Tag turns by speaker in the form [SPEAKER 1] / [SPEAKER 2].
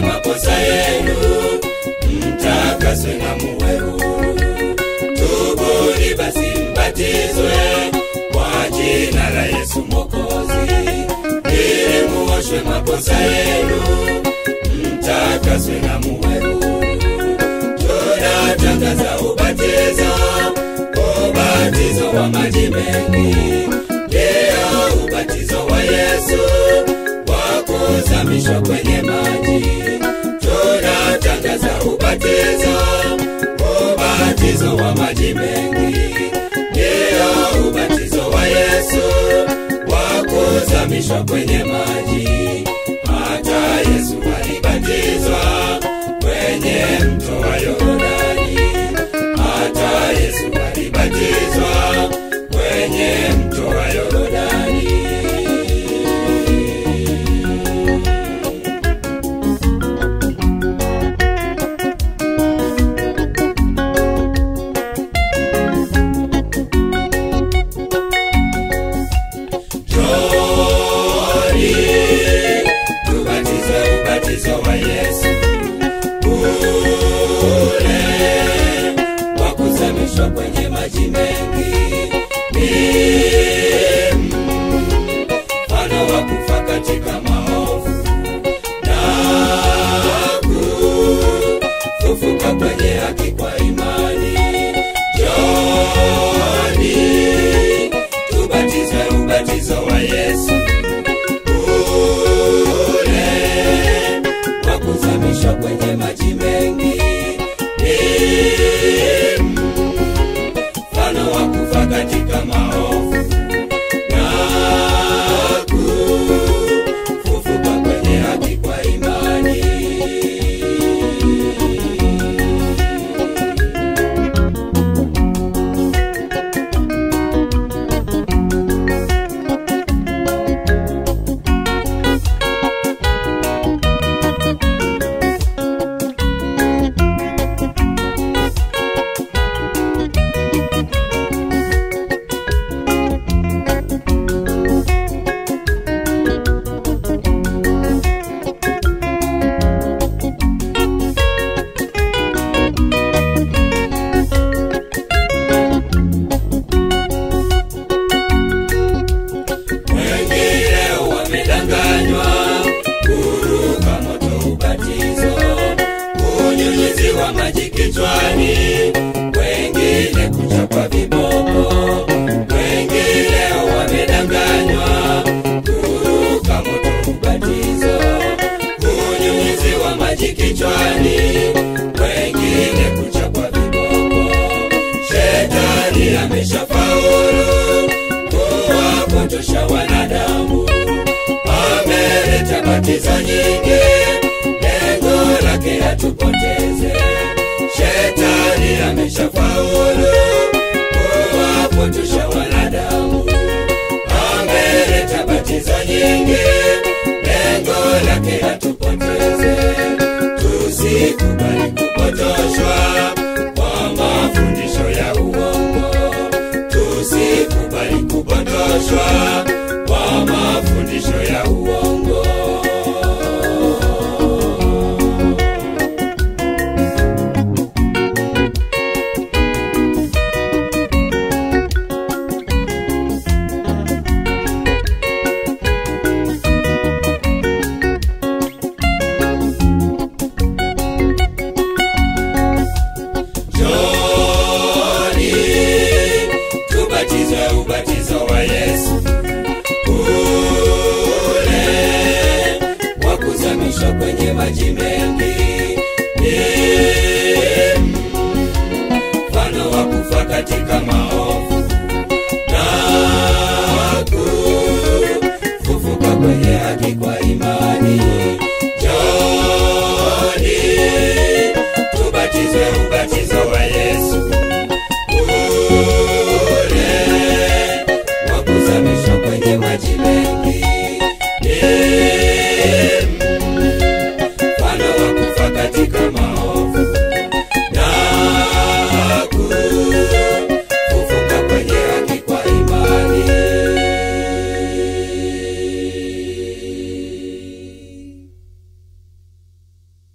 [SPEAKER 1] muoshwe makosa yenu, mtakaswe na muwe huru. Tubuni basi mbatizwe kwa jina la Yesu Mwokozi, ili muoshwe makosa yenu, mtakaswe na muwe huru. Tunatangaza ubatizo, ubatizo wa maji mengi, ndio ubatizo wa Yesu wa kuzamishwa kwenye maji. Tunatangaza ubatizo, ubatizo wa maji mengi, ndio ubatizo wa Yesu wa kuzamishwa kwenye maji. Hata Yesu alibatizwa kwenye mto wa Yordani, hata Yesu alibatizwa kwenye mto wa Yordani. Ubatizo wa Yesu ule wa kuzamishwa kwenye maji mengi, ni mfano wa kufa katika maovu na kufufuka kwenye haki kwa imani. Njoni tubatizwe ubatizo wa Yesu kuzamishwa kwenye maji mengi, ni mfano wa kufa katika maovu na kufufuka kwenye haki kwa imani. Maji kichwani, wengine kuchapa viboko, wengine wamedanganywa kuruka moto ubatizo. Kunyunyiziwa maji kichwani, wengine kuchapa viboko. Shetani ameshafaulu kuwapotosha wanadamu, ameleta batizo nyingi, lengo lake atupoteze. Shetani ameshafaulu kuwapotosha wanadamu, ameleta batizo nyingi, lengo lake atupoteze. Tusikubali kupotoshwa kwa mafundisho ya uongo, tusikubali kupotoshwa